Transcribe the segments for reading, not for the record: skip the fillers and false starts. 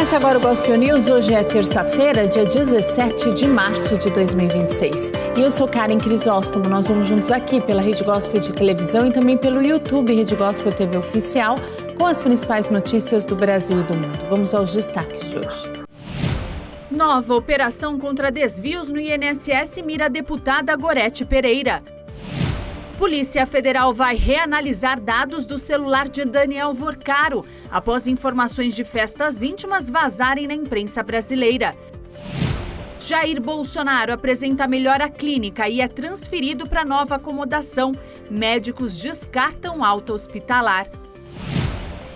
Começa agora o Gospel News. Hoje é terça-feira, dia 17 de março de 2026. E eu sou Karen Crisóstomo. Nós vamos juntos aqui pela Rede Gospel de televisão e também pelo YouTube Rede Gospel TV Oficial com as principais notícias do Brasil e do mundo. Vamos aos destaques de hoje. Nova operação contra desvios no INSS mira a deputada Gorete Pereira. Polícia Federal vai reanalisar dados do celular de Daniel Vorcaro após informações de festas íntimas vazarem na imprensa brasileira. Jair Bolsonaro apresenta melhora clínica e é transferido para nova acomodação. Médicos descartam alta hospitalar.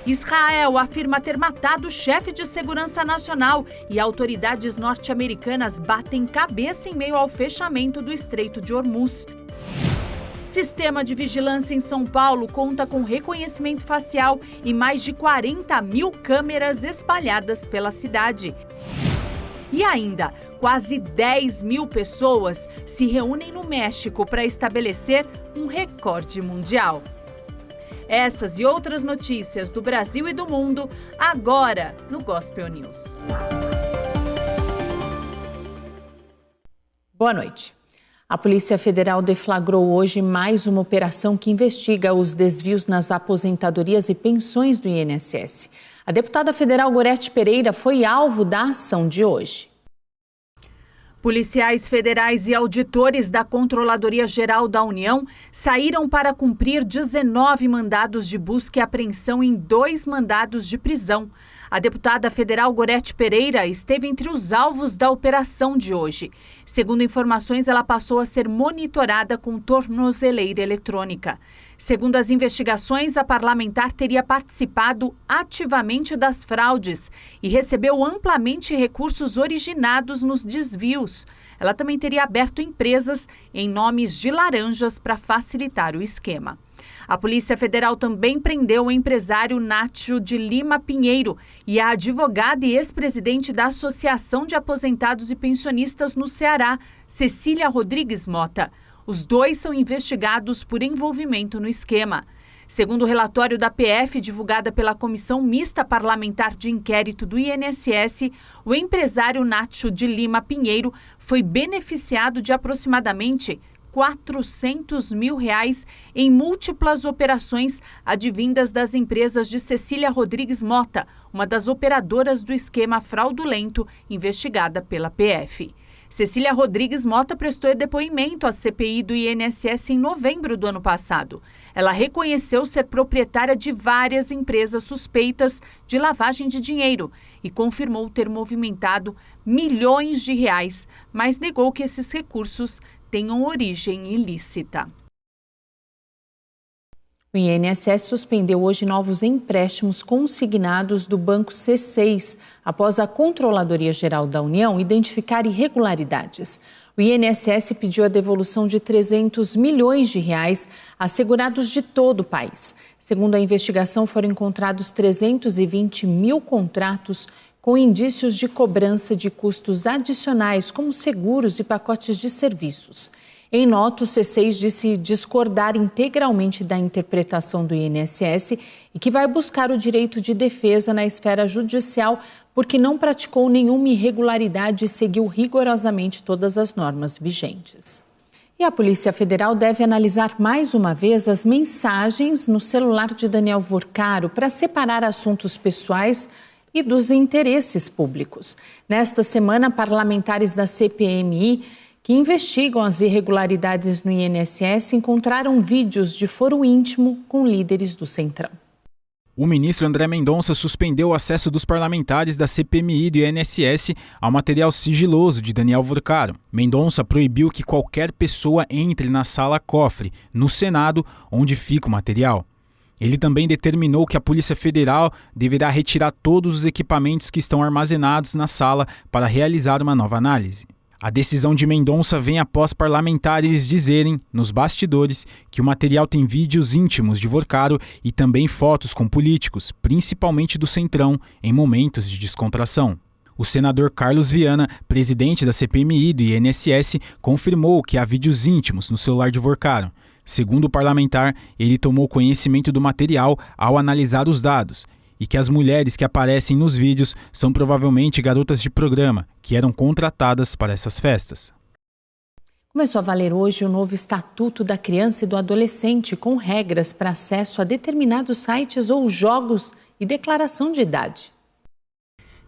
Israel afirma ter matado o chefe de segurança nacional e autoridades norte-americanas batem cabeça em meio ao fechamento do Estreito de Hormuz. Sistema de vigilância em São Paulo conta com reconhecimento facial e mais de 40 mil câmeras espalhadas pela cidade. E ainda, quase 10 mil pessoas se reúnem no México para estabelecer um recorde mundial. Essas e outras notícias do Brasil e do mundo, agora no Gospel News. Boa noite. A Polícia Federal deflagrou hoje mais uma operação que investiga os desvios nas aposentadorias e pensões do INSS. A deputada federal Gorete Pereira foi alvo da ação de hoje. Policiais federais e auditores da Controladoria Geral da União saíram para cumprir 19 mandados de busca e apreensão em 2 mandados de prisão. A deputada federal Gorete Pereira esteve entre os alvos da operação de hoje. Segundo informações, ela passou a ser monitorada com tornozeleira eletrônica. Segundo as investigações, a parlamentar teria participado ativamente das fraudes e recebeu amplamente recursos originados nos desvios. Ela também teria aberto empresas em nomes de laranjas para facilitar o esquema. A Polícia Federal também prendeu o empresário Nácio de Lima Pinheiro e a advogada e ex-presidente da Associação de Aposentados e Pensionistas no Ceará, Cecília Rodrigues Mota. Os dois são investigados por envolvimento no esquema. Segundo o relatório da PF, divulgada pela Comissão Mista Parlamentar de Inquérito do INSS, o empresário Nácio de Lima Pinheiro foi beneficiado de aproximadamente R$400 mil em múltiplas operações advindas das empresas de Cecília Rodrigues Mota, uma das operadoras do esquema fraudulento investigada pela PF. Cecília Rodrigues Mota prestou depoimento à CPI do INSS em novembro do ano passado. Ela reconheceu ser proprietária de várias empresas suspeitas de lavagem de dinheiro e confirmou ter movimentado milhões de reais, mas negou que esses recursos tenham origem ilícita. O INSS suspendeu hoje novos empréstimos consignados do Banco C6, após a Controladoria Geral da União identificar irregularidades. O INSS pediu a devolução de R$300 milhões a segurados de todo o país. Segundo a investigação, foram encontrados 320 mil contratos com indícios de cobrança de custos adicionais, como seguros e pacotes de serviços. Em nota, o C6 disse discordar integralmente da interpretação do INSS e que vai buscar o direito de defesa na esfera judicial porque não praticou nenhuma irregularidade e seguiu rigorosamente todas as normas vigentes. E a Polícia Federal deve analisar mais uma vez as mensagens no celular de Daniel Vorcaro para separar assuntos pessoais e dos interesses públicos. Nesta semana, parlamentares da CPMI que investigam as irregularidades no INSS encontraram vídeos de foro íntimo com líderes do Centrão. O ministro André Mendonça suspendeu o acesso dos parlamentares da CPMI e do INSS ao material sigiloso de Daniel Vorcaro. Mendonça proibiu que qualquer pessoa entre na sala cofre, no Senado, onde fica o material. Ele também determinou que a Polícia Federal deverá retirar todos os equipamentos que estão armazenados na sala para realizar uma nova análise. A decisão de Mendonça vem após parlamentares dizerem, nos bastidores, que o material tem vídeos íntimos de Vorcaro e também fotos com políticos, principalmente do Centrão, em momentos de descontração. O senador Carlos Viana, presidente da CPMI do INSS, confirmou que há vídeos íntimos no celular de Vorcaro. Segundo o parlamentar, ele tomou conhecimento do material ao analisar os dados e que as mulheres que aparecem nos vídeos são provavelmente garotas de programa que eram contratadas para essas festas. Começou a valer hoje o novo Estatuto da Criança e do Adolescente, com regras para acesso a determinados sites ou jogos e declaração de idade.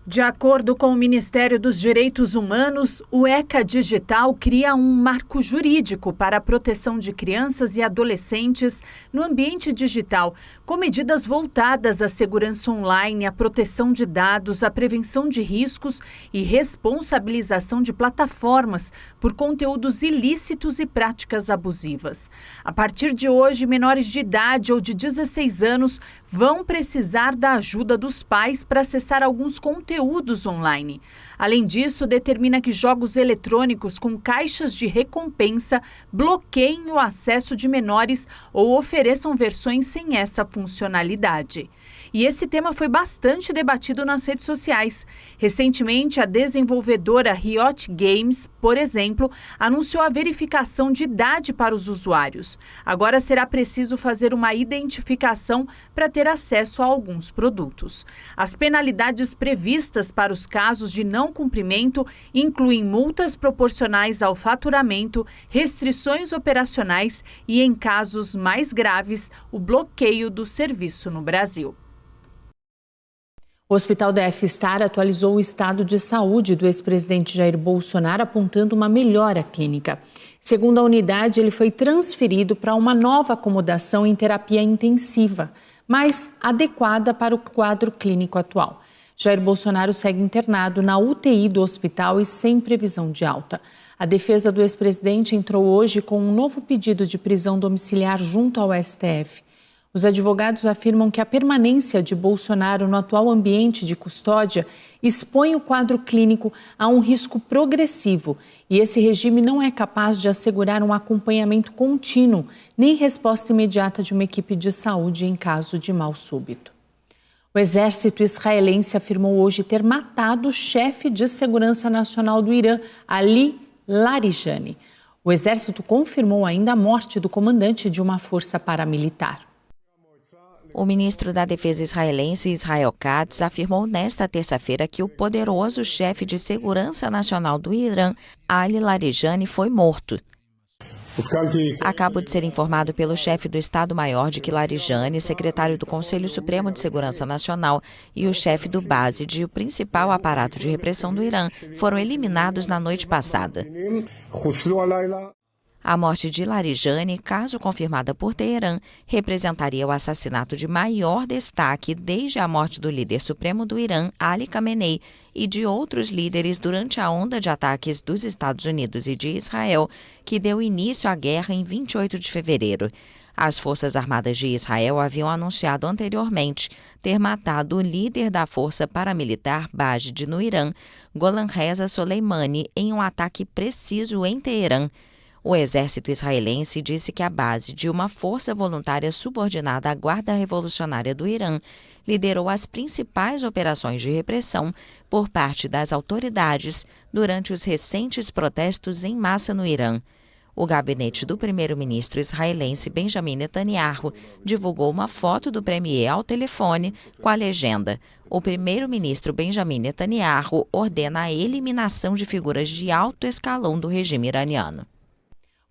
De acordo com o Ministério dos Direitos Humanos, o ECA Digital cria um marco jurídico para a proteção de crianças e adolescentes no ambiente digital, com medidas voltadas à segurança online, à proteção de dados, à prevenção de riscos e responsabilização de plataformas por conteúdos ilícitos e práticas abusivas. A partir de hoje, menores de idade ou de 16 anos vão precisar da ajuda dos pais para acessar alguns conteúdos online. Além disso, determina que jogos eletrônicos com caixas de recompensa bloqueiem o acesso de menores ou ofereçam versões sem essa funcionalidade. E esse tema foi bastante debatido nas redes sociais. Recentemente, a desenvolvedora Riot Games, por exemplo, anunciou a verificação de idade para os usuários. Agora será preciso fazer uma identificação para ter acesso a alguns produtos. As penalidades previstas para os casos de não cumprimento incluem multas proporcionais ao faturamento, restrições operacionais e, em casos mais graves, o bloqueio do serviço no Brasil. O Hospital da F-Star atualizou o estado de saúde do ex-presidente Jair Bolsonaro, apontando uma melhora clínica. Segundo a unidade, ele foi transferido para uma nova acomodação em terapia intensiva, mais adequada para o quadro clínico atual. Jair Bolsonaro segue internado na UTI do hospital e sem previsão de alta. A defesa do ex-presidente entrou hoje com um novo pedido de prisão domiciliar junto ao STF. Os advogados afirmam que a permanência de Bolsonaro no atual ambiente de custódia expõe o quadro clínico a um risco progressivo e esse regime não é capaz de assegurar um acompanhamento contínuo nem resposta imediata de uma equipe de saúde em caso de mal súbito. O exército israelense afirmou hoje ter matado o chefe de segurança nacional do Irã, Ali Larijani. O exército confirmou ainda a morte do comandante de uma força paramilitar. O ministro da Defesa israelense, Israel Katz, afirmou nesta terça-feira que o poderoso chefe de segurança nacional do Irã, Ali Larijani, foi morto. Acabo de ser informado pelo chefe do Estado-Maior de que Larijani, secretário do Conselho Supremo de Segurança Nacional, e o chefe do Basij, o principal aparato de repressão do Irã, foram eliminados na noite passada. A morte de Larijani, caso confirmada por Teherã, representaria o assassinato de maior destaque desde a morte do líder supremo do Irã, Ali Khamenei, e de outros líderes durante a onda de ataques dos Estados Unidos e de Israel, que deu início à guerra em 28 de fevereiro. As Forças Armadas de Israel haviam anunciado anteriormente ter matado o líder da força paramilitar Basij no Irã, Golan Reza Soleimani, em um ataque preciso em Teherã. O exército israelense disse que a base de uma força voluntária subordinada à Guarda Revolucionária do Irã liderou as principais operações de repressão por parte das autoridades durante os recentes protestos em massa no Irã. O gabinete do primeiro-ministro israelense Benjamin Netanyahu divulgou uma foto do premier ao telefone com a legenda: o primeiro-ministro Benjamin Netanyahu ordena a eliminação de figuras de alto escalão do regime iraniano.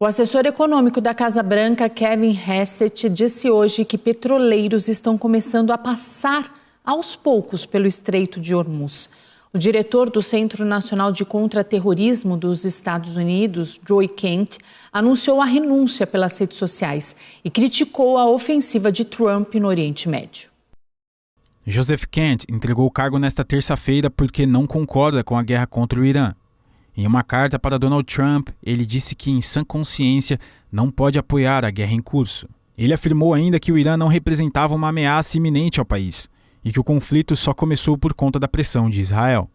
O assessor econômico da Casa Branca, Kevin Hassett, disse hoje que petroleiros estão começando a passar aos poucos pelo Estreito de Hormuz. O diretor do Centro Nacional de Contra-Terrorismo dos Estados Unidos, Joe Kent, anunciou a renúncia pelas redes sociais e criticou a ofensiva de Trump no Oriente Médio. Joseph Kent entregou o cargo nesta terça-feira porque não concorda com a guerra contra o Irã. Em uma carta para Donald Trump, ele disse que, em sã consciência, não pode apoiar a guerra em curso. Ele afirmou ainda que o Irã não representava uma ameaça iminente ao país e que o conflito só começou por conta da pressão de Israel.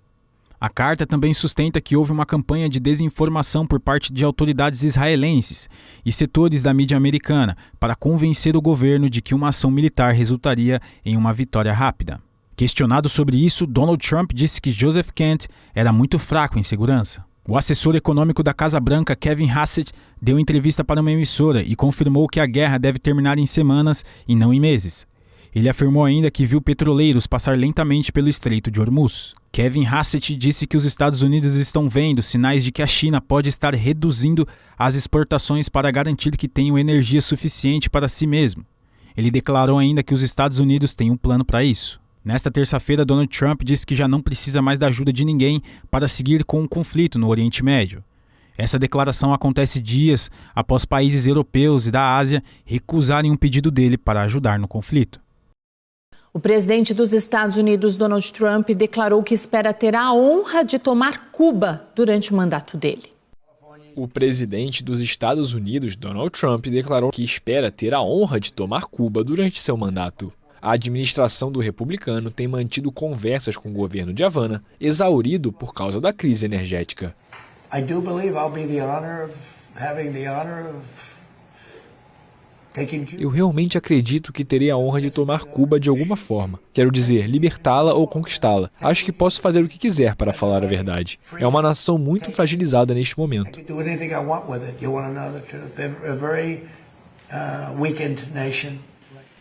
A carta também sustenta que houve uma campanha de desinformação por parte de autoridades israelenses e setores da mídia americana para convencer o governo de que uma ação militar resultaria em uma vitória rápida. Questionado sobre isso, Donald Trump disse que Joseph Kent era muito fraco em segurança. O assessor econômico da Casa Branca, Kevin Hassett, deu entrevista para uma emissora e confirmou que a guerra deve terminar em semanas e não em meses. Ele afirmou ainda que viu petroleiros passar lentamente pelo Estreito de Hormuz. Kevin Hassett disse que os Estados Unidos estão vendo sinais de que a China pode estar reduzindo as exportações para garantir que tenham energia suficiente para si mesmo. Ele declarou ainda que os Estados Unidos têm um plano para isso. Nesta terça-feira, Donald Trump disse que já não precisa mais da ajuda de ninguém para seguir com o conflito no Oriente Médio. Essa declaração acontece dias após países europeus e da Ásia recusarem um pedido dele para ajudar no conflito. O presidente dos Estados Unidos, Donald Trump, declarou que espera ter a honra de tomar Cuba durante o mandato dele. O presidente dos Estados Unidos, Donald Trump, declarou que espera ter a honra de tomar Cuba durante seu mandato. A administração do republicano tem mantido conversas com o governo de Havana, exaurido por causa da crise energética. Eu realmente acredito que terei a honra de tomar Cuba de alguma forma. Quero dizer, libertá-la ou conquistá-la. Acho que posso fazer o que quiser, para falar a verdade. É uma nação muito fragilizada neste momento.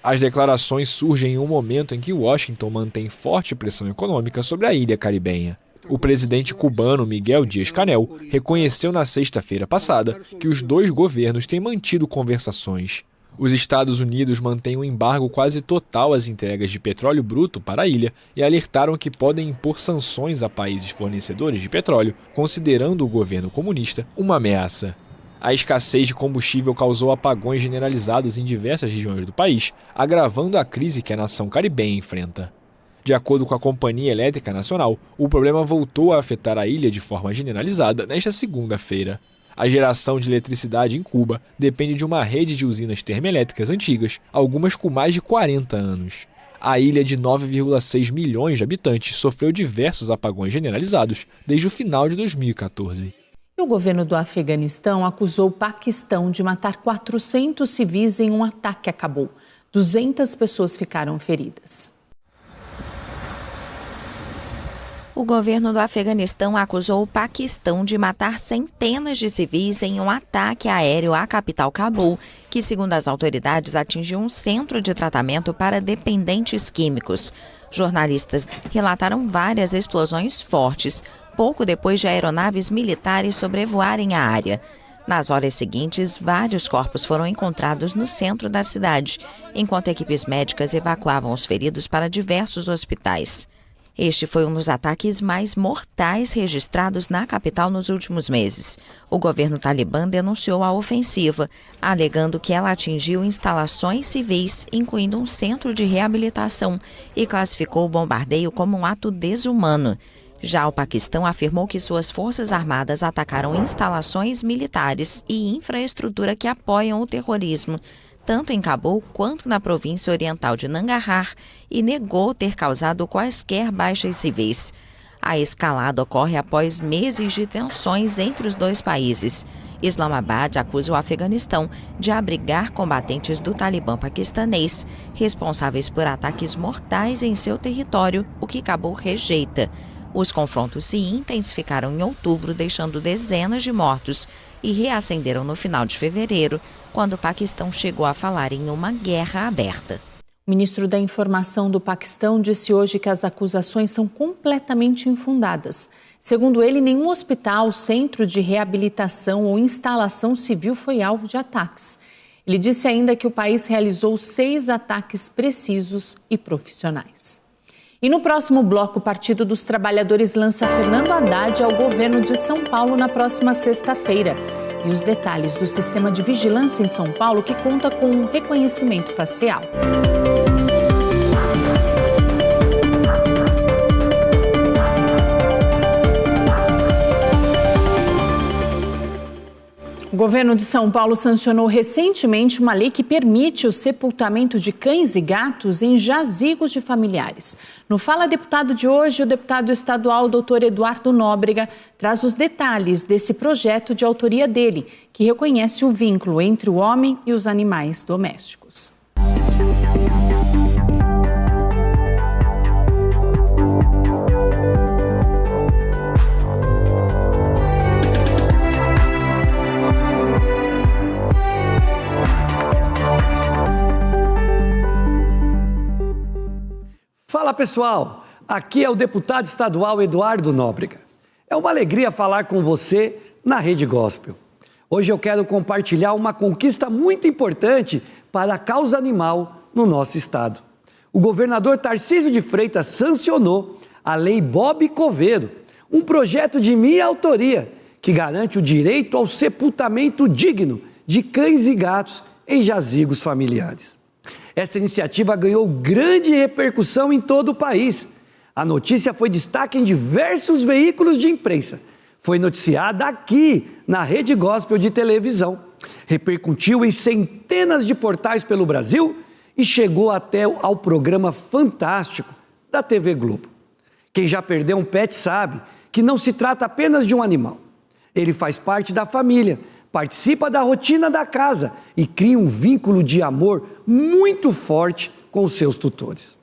As declarações surgem em um momento em que Washington mantém forte pressão econômica sobre a ilha caribenha. O presidente cubano Miguel Díaz-Canel reconheceu na sexta-feira passada que os dois governos têm mantido conversações. Os Estados Unidos mantêm um embargo quase total às entregas de petróleo bruto para a ilha e alertaram que podem impor sanções a países fornecedores de petróleo, considerando o governo comunista uma ameaça. A escassez de combustível causou apagões generalizados em diversas regiões do país, agravando a crise que a nação caribenha enfrenta. De acordo com a Companhia Elétrica Nacional, o problema voltou a afetar a ilha de forma generalizada nesta segunda-feira. A geração de eletricidade em Cuba depende de uma rede de usinas termoelétricas antigas, algumas com mais de 40 anos. A ilha de 9,6 milhões de habitantes sofreu diversos apagões generalizados desde o final de 2014. O governo do Afeganistão acusou o Paquistão de matar 400 civis em um ataque a Cabul. 200 pessoas ficaram feridas. O governo do Afeganistão acusou o Paquistão de matar centenas de civis em um ataque aéreo à capital Cabul, que, segundo as autoridades, atingiu um centro de tratamento para dependentes químicos. Jornalistas relataram várias explosões fortes, pouco depois de aeronaves militares sobrevoarem a área. Nas horas seguintes, vários corpos foram encontrados no centro da cidade, enquanto equipes médicas evacuavam os feridos para diversos hospitais. Este foi um dos ataques mais mortais registrados na capital nos últimos meses. O governo talibã denunciou a ofensiva, alegando que ela atingiu instalações civis, incluindo um centro de reabilitação, e classificou o bombardeio como um ato desumano. Já o Paquistão afirmou que suas forças armadas atacaram instalações militares e infraestrutura que apoiam o terrorismo, tanto em Cabul quanto na província oriental de Nangarhar, e negou ter causado quaisquer baixas civis. A escalada ocorre após meses de tensões entre os dois países. Islamabad acusa o Afeganistão de abrigar combatentes do Talibã paquistanês, responsáveis por ataques mortais em seu território, o que Cabul rejeita. Os confrontos se intensificaram em outubro, deixando dezenas de mortos, e reacenderam no final de fevereiro, quando o Paquistão chegou a falar em uma guerra aberta. O ministro da Informação do Paquistão disse hoje que as acusações são completamente infundadas. Segundo ele, nenhum hospital, centro de reabilitação ou instalação civil foi alvo de ataques. Ele disse ainda que o país realizou 6 ataques precisos e profissionais. E no próximo bloco, o Partido dos Trabalhadores lança Fernando Haddad ao governo de São Paulo na próxima sexta-feira. E os detalhes do sistema de vigilância em São Paulo, que conta com um reconhecimento facial. O governo de São Paulo sancionou recentemente uma lei que permite o sepultamento de cães e gatos em jazigos de familiares. No Fala Deputado de hoje, o deputado estadual Dr. Eduardo Nóbrega traz os detalhes desse projeto de autoria dele, que reconhece o vínculo entre o homem e os animais domésticos. Fala pessoal, aqui é o deputado estadual Eduardo Nóbrega. É uma alegria falar com você na Rede Gospel. Hoje eu quero compartilhar uma conquista muito importante para a causa animal no nosso estado. O governador Tarcísio de Freitas sancionou a Lei Bob Coveiro, um projeto de minha autoria que garante o direito ao sepultamento digno de cães e gatos em jazigos familiares. Essa iniciativa ganhou grande repercussão em todo o país. A notícia foi destaque em diversos veículos de imprensa. Foi noticiada aqui, na Rede Gospel de televisão. Repercutiu em centenas de portais pelo Brasil e chegou até ao programa fantástico da TV Globo. Quem já perdeu um pet sabe que não se trata apenas de um animal. Ele faz parte da família, participa da rotina da casa e cria um vínculo de amor muito forte com os seus tutores.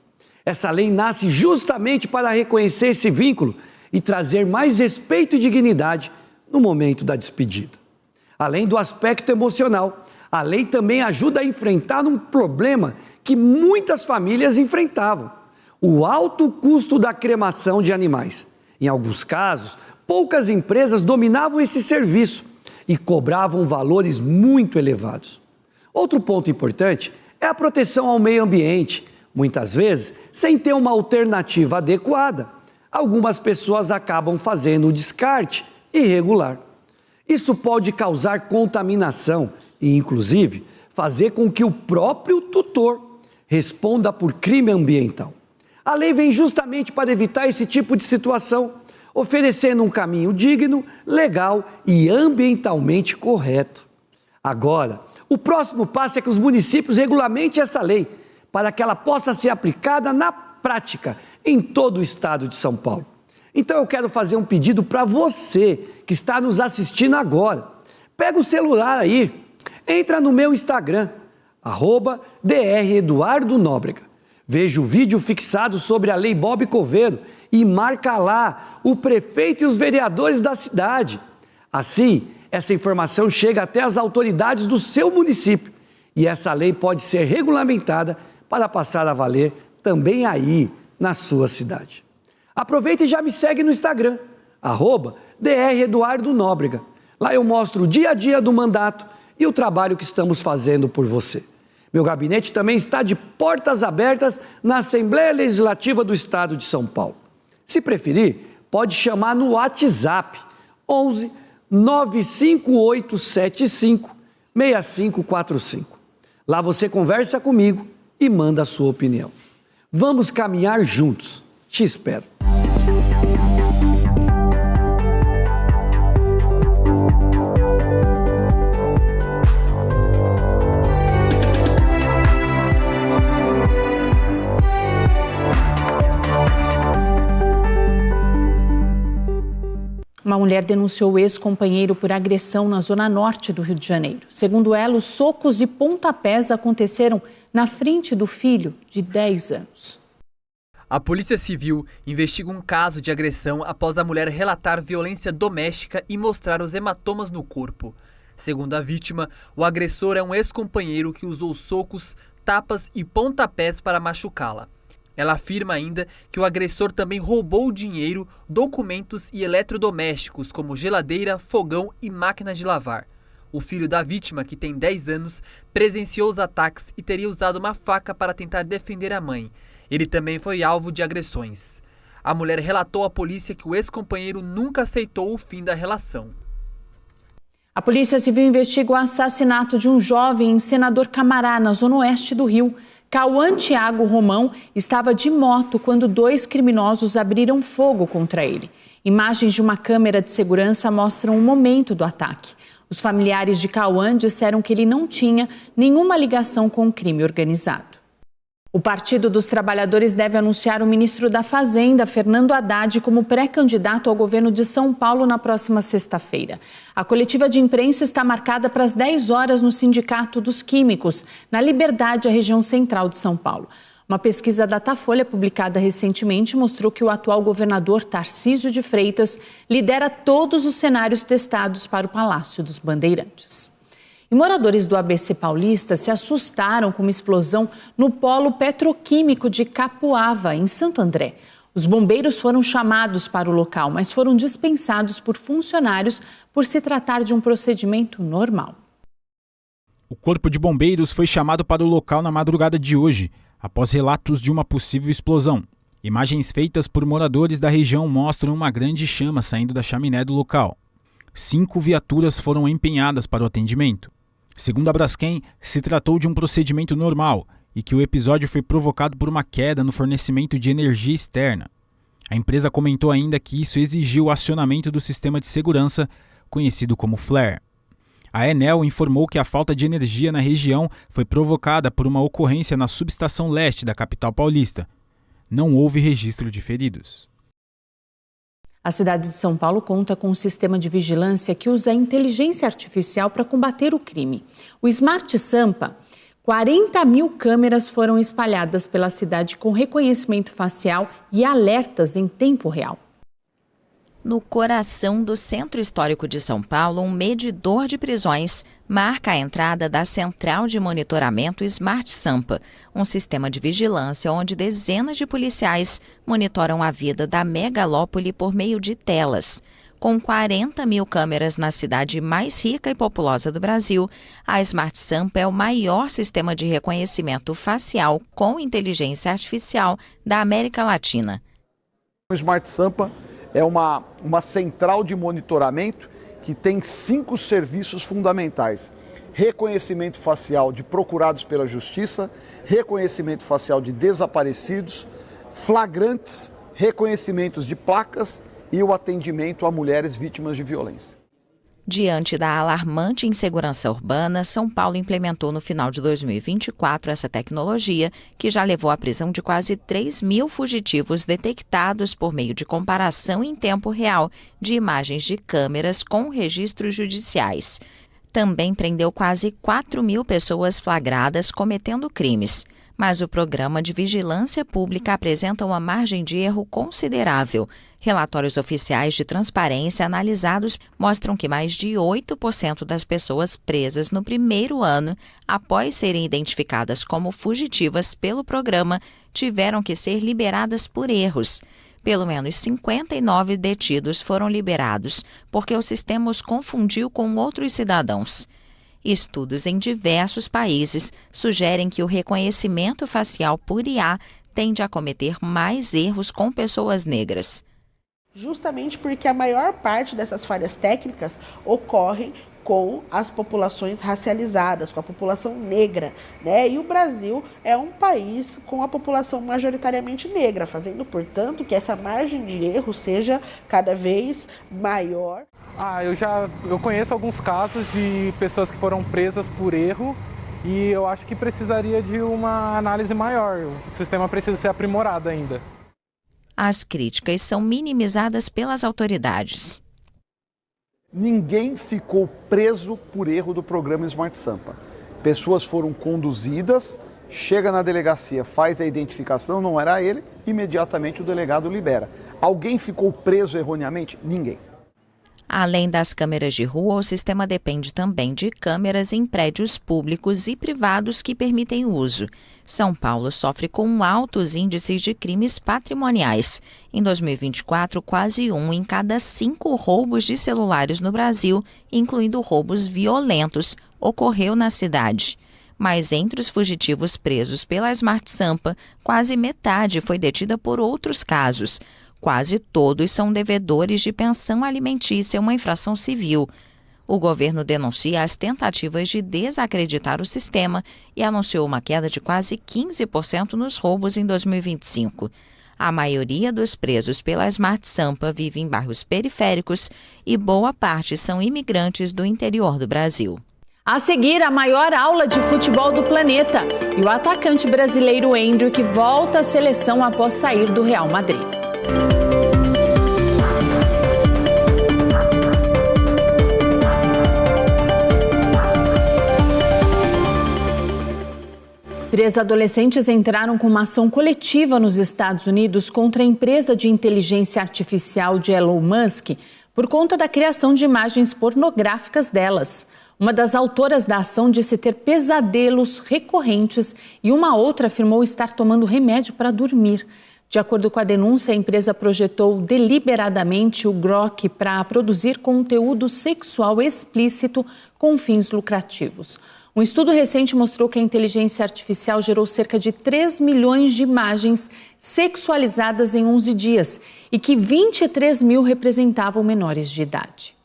Essa lei nasce justamente para reconhecer esse vínculo e trazer mais respeito e dignidade no momento da despedida. Além do aspecto emocional, a lei também ajuda a enfrentar um problema que muitas famílias enfrentavam: o alto custo da cremação de animais. Em alguns casos, poucas empresas dominavam esse serviço e cobravam valores muito elevados. Outro ponto importante é a proteção ao meio ambiente. Muitas vezes, sem ter uma alternativa adequada, algumas pessoas acabam fazendo o descarte irregular. Isso pode causar contaminação e, inclusive, fazer com que o próprio tutor responda por crime ambiental. A lei vem justamente para evitar esse tipo de situação, oferecendo um caminho digno, legal e ambientalmente correto. Agora, o próximo passo é que os municípios regulamentem essa lei, para que ela possa ser aplicada na prática em todo o estado de São Paulo. Então eu quero fazer um pedido para você que está nos assistindo agora. Pega o celular aí, entra no meu Instagram, @DrEduardoNóbrega. Veja o vídeo fixado sobre a Lei Bob Coveiro e marca lá o prefeito e os vereadores da cidade. Assim, essa informação chega até as autoridades do seu município e essa lei pode ser regulamentada para passar a valer também aí na sua cidade. Aproveita e já me segue no Instagram, @DrEduardoNóbrega. Lá eu mostro o dia a dia do mandato e o trabalho que estamos fazendo por você. Meu gabinete também está de portas abertas na Assembleia Legislativa do Estado de São Paulo. Se preferir, pode chamar no WhatsApp 11 95875 6545. Lá você conversa comigo e manda a sua opinião. Vamos caminhar juntos. Te espero. Uma mulher denunciou o ex-companheiro por agressão na zona norte do Rio de Janeiro. Segundo ela, os socos e pontapés aconteceram na frente do filho de 10 anos. A Polícia Civil investiga um caso de agressão após a mulher relatar violência doméstica e mostrar os hematomas no corpo. Segundo a vítima, o agressor é um ex-companheiro que usou socos, tapas e pontapés para machucá-la. Ela afirma ainda que o agressor também roubou dinheiro, documentos e eletrodomésticos como geladeira, fogão e máquina de lavar. O filho da vítima, que tem 10 anos, presenciou os ataques e teria usado uma faca para tentar defender a mãe. Ele também foi alvo de agressões. A mulher relatou à polícia que o ex-companheiro nunca aceitou o fim da relação. A Polícia Civil investiga o assassinato de um jovem em Senador Camará, na zona oeste do Rio. Cauã Thiago Romão estava de moto quando 2 criminosos abriram fogo contra ele. Imagens de uma câmera de segurança mostram o momento do ataque. Os familiares de Cauã disseram que ele não tinha nenhuma ligação com o crime organizado. O Partido dos Trabalhadores deve anunciar o ministro da Fazenda, Fernando Haddad, como pré-candidato ao governo de São Paulo na próxima sexta-feira. A coletiva de imprensa está marcada para as 10 horas no Sindicato dos Químicos, na Liberdade, a região central de São Paulo. Uma pesquisa da Datafolha, publicada recentemente, mostrou que o atual governador Tarcísio de Freitas lidera todos os cenários testados para o Palácio dos Bandeirantes. E moradores do ABC Paulista se assustaram com uma explosão no polo petroquímico de Capuava, em Santo André. Os bombeiros foram chamados para o local, mas foram dispensados por funcionários por se tratar de um procedimento normal. O Corpo de Bombeiros foi chamado para o local na madrugada de hoje, após relatos de uma possível explosão. Imagens feitas por moradores da região mostram uma grande chama saindo da chaminé do local. 5 viaturas foram empenhadas para o atendimento. Segundo a Braskem, se tratou de um procedimento normal e que o episódio foi provocado por uma queda no fornecimento de energia externa. A empresa comentou ainda que isso exigiu o acionamento do sistema de segurança, conhecido como flare. A Enel informou que a falta de energia na região foi provocada por uma ocorrência na subestação leste da capital paulista. Não houve registro de feridos. A cidade de São Paulo conta com um sistema de vigilância que usa a inteligência artificial para combater o crime. O Smart Sampa, 40 mil câmeras foram espalhadas pela cidade com reconhecimento facial e alertas em tempo real. No coração do Centro Histórico de São Paulo, um medidor de prisões marca a entrada da Central de Monitoramento Smart Sampa, um sistema de vigilância onde dezenas de policiais monitoram a vida da megalópole por meio de telas. Com 40 mil câmeras na cidade mais rica e populosa do Brasil, a Smart Sampa é o maior sistema de reconhecimento facial com inteligência artificial da América Latina. O Smart Sampa é uma central de monitoramento que tem 5 serviços fundamentais: reconhecimento facial de procurados pela justiça, reconhecimento facial de desaparecidos, flagrantes, reconhecimentos de placas e o atendimento a mulheres vítimas de violência. Diante da alarmante insegurança urbana, São Paulo implementou no final de 2024 essa tecnologia, que já levou à prisão de quase 3 mil fugitivos detectados por meio de comparação em tempo real de imagens de câmeras com registros judiciais. Também prendeu quase 4 mil pessoas flagradas cometendo crimes. Mas o programa de vigilância pública apresenta uma margem de erro considerável. Relatórios oficiais de transparência analisados mostram que mais de 8% das pessoas presas no primeiro ano, após serem identificadas como fugitivas pelo programa, tiveram que ser liberadas por erros. Pelo menos 59 detidos foram liberados porque o sistema os confundiu com outros cidadãos. Estudos em diversos países sugerem que o reconhecimento facial por IA tende a cometer mais erros com pessoas negras. Justamente porque a maior parte dessas falhas técnicas ocorrem com as populações racializadas, com a população negra, né? E o Brasil é um país com a população majoritariamente negra, fazendo, portanto, que essa margem de erro seja cada vez maior. Eu conheço alguns casos de pessoas que foram presas por erro e eu acho que precisaria de uma análise maior. O sistema precisa ser aprimorado ainda. As críticas são minimizadas pelas autoridades. Ninguém ficou preso por erro do programa Smart Sampa. Pessoas foram conduzidas, chega na delegacia, faz a identificação, não era ele, imediatamente o delegado libera. Alguém ficou preso erroneamente? Ninguém. Além das câmeras de rua, o sistema depende também de câmeras em prédios públicos e privados que permitem o uso. São Paulo sofre com altos índices de crimes patrimoniais. Em 2024, quase 1 em cada 5 roubos de celulares no Brasil, incluindo roubos violentos, ocorreu na cidade. Mas entre os fugitivos presos pela Smart Sampa, quase metade foi detida por outros casos. Quase todos são devedores de pensão alimentícia, uma infração civil. O governo denuncia as tentativas de desacreditar o sistema e anunciou uma queda de quase 15% nos roubos em 2025. A maioria dos presos pela Smart Sampa vive em bairros periféricos e boa parte são imigrantes do interior do Brasil. A seguir, a maior aula de futebol do planeta e o atacante brasileiro Endrick volta à seleção após sair do Real Madrid. Três adolescentes entraram com uma ação coletiva nos Estados Unidos contra a empresa de inteligência artificial de Elon Musk por conta da criação de imagens pornográficas delas. Uma das autoras da ação disse ter pesadelos recorrentes e uma outra afirmou estar tomando remédio para dormir. De acordo com a denúncia, a empresa projetou deliberadamente o Grok para produzir conteúdo sexual explícito com fins lucrativos. Um estudo recente mostrou que a inteligência artificial gerou cerca de 3 milhões de imagens sexualizadas em 11 dias e que 23 mil representavam menores de idade.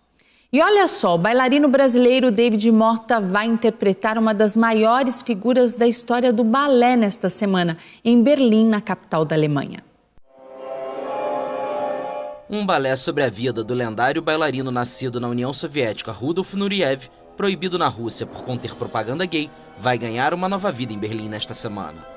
E olha só, o bailarino brasileiro David Motta vai interpretar uma das maiores figuras da história do balé nesta semana, em Berlim, na capital da Alemanha. Um balé sobre a vida do lendário bailarino nascido na União Soviética, Rudolf Nureyev, proibido na Rússia por conter propaganda gay, vai ganhar uma nova vida em Berlim nesta semana.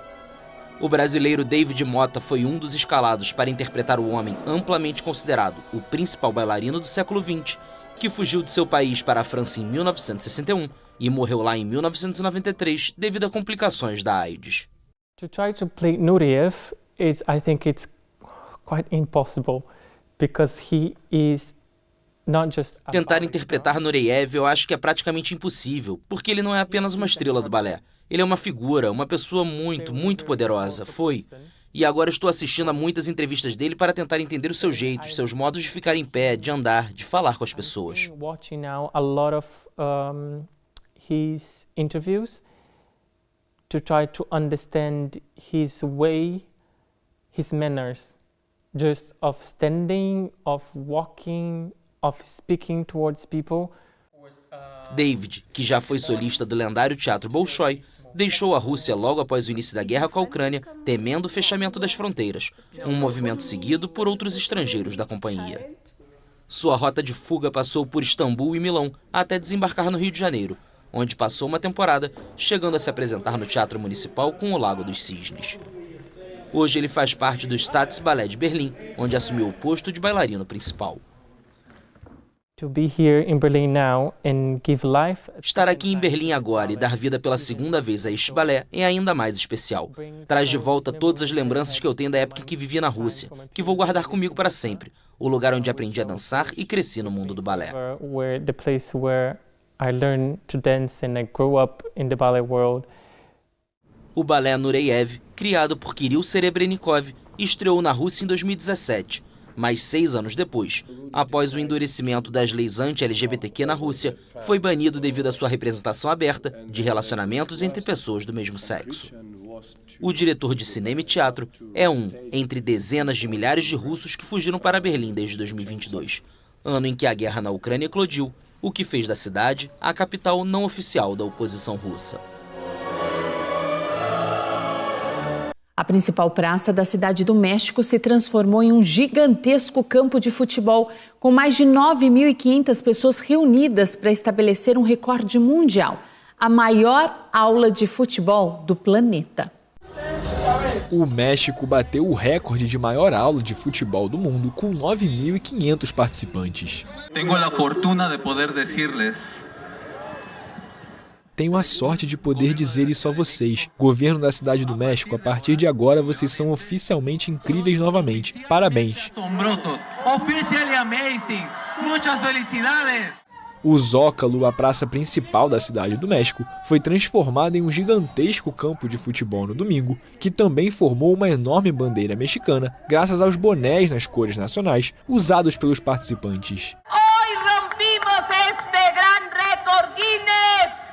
O brasileiro David Motta foi um dos escalados para interpretar o homem amplamente considerado o principal bailarino do século XX, que fugiu de seu país para a França em 1961 e morreu lá em 1993 devido a complicações da AIDS. To try to play Nureyev is, I think it's quite impossible because he is not just Tentar interpretar Nureyev eu acho que é praticamente impossível, porque ele não é apenas uma estrela do balé. Ele é uma figura, uma pessoa muito poderosa, foi. E agora estou assistindo a muitas entrevistas dele para tentar entender os seus jeitos, seus modos de ficar em pé, de andar, de falar com as pessoas. Watching now a lot of his interviews to try to understand his way, his manners, just of standing, of walking, of speaking towards people. David, que já foi solista do lendário Teatro Bolshoi, deixou a Rússia logo após o início da guerra com a Ucrânia, temendo o fechamento das fronteiras, um movimento seguido por outros estrangeiros da companhia. Sua rota de fuga passou por Istambul e Milão, até desembarcar no Rio de Janeiro, onde passou uma temporada, chegando a se apresentar no Teatro Municipal com o Lago dos Cisnes. Hoje ele faz parte do Staatsballet de Berlim, onde assumiu o posto de bailarino principal. Estar aqui em Berlim agora e dar vida pela segunda vez a este balé é ainda mais especial. Traz de volta todas as lembranças que eu tenho da época em que vivi na Rússia, que vou guardar comigo para sempre. O lugar onde aprendi a dançar e cresci no mundo do balé. O balé Nureyev, criado por Kirill Serebrennikov, estreou na Rússia em 2017. Mas 6 anos depois, após o endurecimento das leis anti-LGBTQ na Rússia, foi banido devido à sua representação aberta de relacionamentos entre pessoas do mesmo sexo. O diretor de cinema e teatro é um entre dezenas de milhares de russos que fugiram para Berlim desde 2022, ano em que a guerra na Ucrânia eclodiu, o que fez da cidade a capital não oficial da oposição russa. A principal praça da Cidade do México se transformou em um gigantesco campo de futebol, com mais de 9.500 pessoas reunidas para estabelecer um recorde mundial, a maior aula de futebol do planeta. O México bateu o recorde de maior aula de futebol do mundo, com 9.500 participantes. Tenho a fortuna de poder dizer-lhes. Tenho a sorte de poder dizer isso a vocês. Governo da Cidade do México, a partir de agora vocês são oficialmente incríveis novamente. Parabéns! Muitas felicidades! O Zócalo, a praça principal da Cidade do México, foi transformada em um gigantesco campo de futebol no domingo, que também formou uma enorme bandeira mexicana, graças aos bonés nas cores nacionais usados pelos participantes. Hoy rompimos este gran récord Guinness!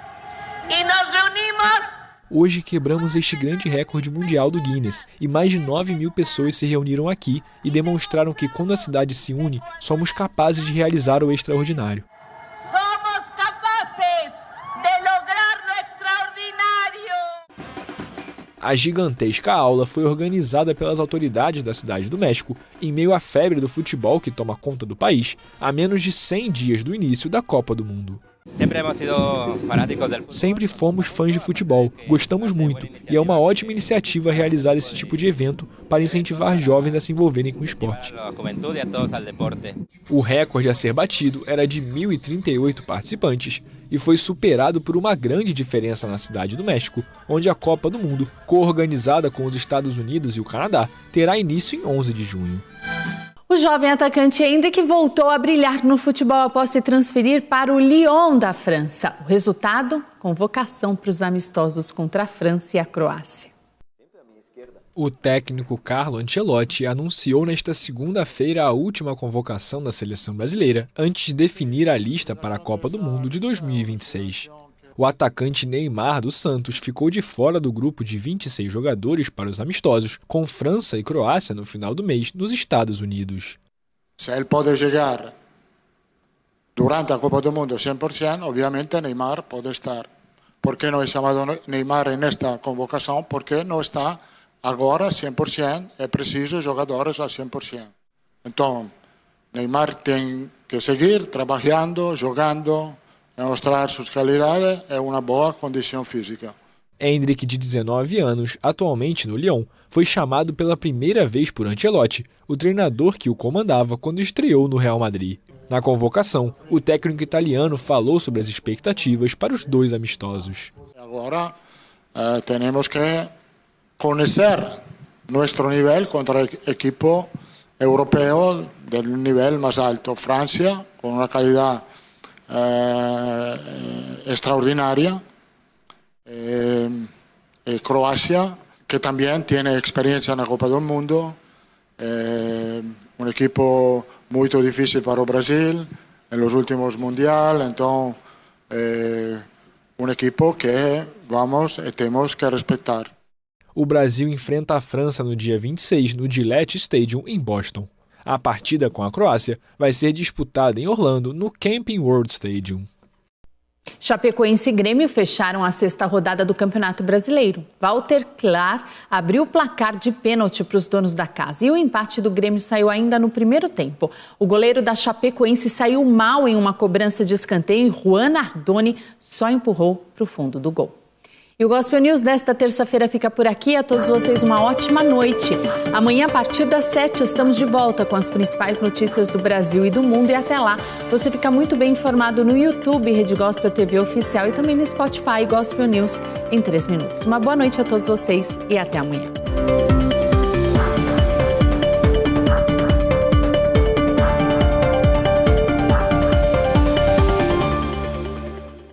E nos reunimos. Hoje quebramos este grande recorde mundial do Guinness e mais de 9.000 pessoas se reuniram aqui e demonstraram que quando a cidade se une, somos capazes de realizar o extraordinário. Somos capazes de lograr o extraordinário. A gigantesca aula foi organizada pelas autoridades da Cidade do México em meio à febre do futebol que toma conta do país, a menos de 100 dias do início da Copa do Mundo. Sempre fomos fãs de futebol, gostamos muito e é uma ótima iniciativa realizar esse tipo de evento para incentivar jovens a se envolverem com o esporte. O recorde a ser batido era de 1.038 participantes e foi superado por uma grande diferença na Cidade do México, onde a Copa do Mundo, co-organizada com os Estados Unidos e o Canadá, terá início em 11 de junho. O jovem atacante Endrick voltou a brilhar no futebol após se transferir para o Lyon da França. O resultado? Convocação para os amistosos contra a França e a Croácia. O técnico Carlo Ancelotti anunciou nesta segunda-feira a última convocação da seleção brasileira antes de definir a lista para a Copa do Mundo de 2026. O atacante Neymar do Santos ficou de fora do grupo de 26 jogadores para os amistosos, com França e Croácia no final do mês, nos Estados Unidos. Se ele pode chegar durante a Copa do Mundo 100%, obviamente Neymar pode estar. ¿Por qué no he chamado Neymar en esta convocação? Porque não está agora 100%, é preciso jogadores a 100%. Então, Neymar tem que seguir trabalhando, jogando, mostrar suas qualidades e uma boa condição física. Endrick, de 19 anos, atualmente no Lyon, foi chamado pela primeira vez por Ancelotti, o treinador que o comandava quando estreou no Real Madrid. Na convocação, o técnico italiano falou sobre as expectativas para os dois amistosos. Agora, temos que conhecer nosso nível contra o equipo europeu do nível mais alto. França, com uma qualidade extraordinaria. Croacia, que también tiene experiencia en la Copa del Mundo, un equipo muy difícil para el Brasil en los últimos mundiales, entonces un equipo que temos que respeitar. O Brasil enfrenta a França no dia 26 no Gillette Stadium em Boston. A partida com a Croácia vai ser disputada em Orlando no Camping World Stadium. Chapecoense e Grêmio fecharam a sexta rodada do Campeonato Brasileiro. Walter Clar abriu o placar de pênalti para os donos da casa e o empate do Grêmio saiu ainda no primeiro tempo. O goleiro da Chapecoense saiu mal em uma cobrança de escanteio e Juan Nardoni só empurrou para o fundo do gol. E o Gospel News desta terça-feira fica por aqui. A todos vocês uma ótima noite. Amanhã, a partir das 7, estamos de volta com as principais notícias do Brasil e do mundo. E até lá, você fica muito bem informado no YouTube, Rede Gospel TV Oficial, e também no Spotify Gospel News em 3 minutos. Uma boa noite a todos vocês e até amanhã.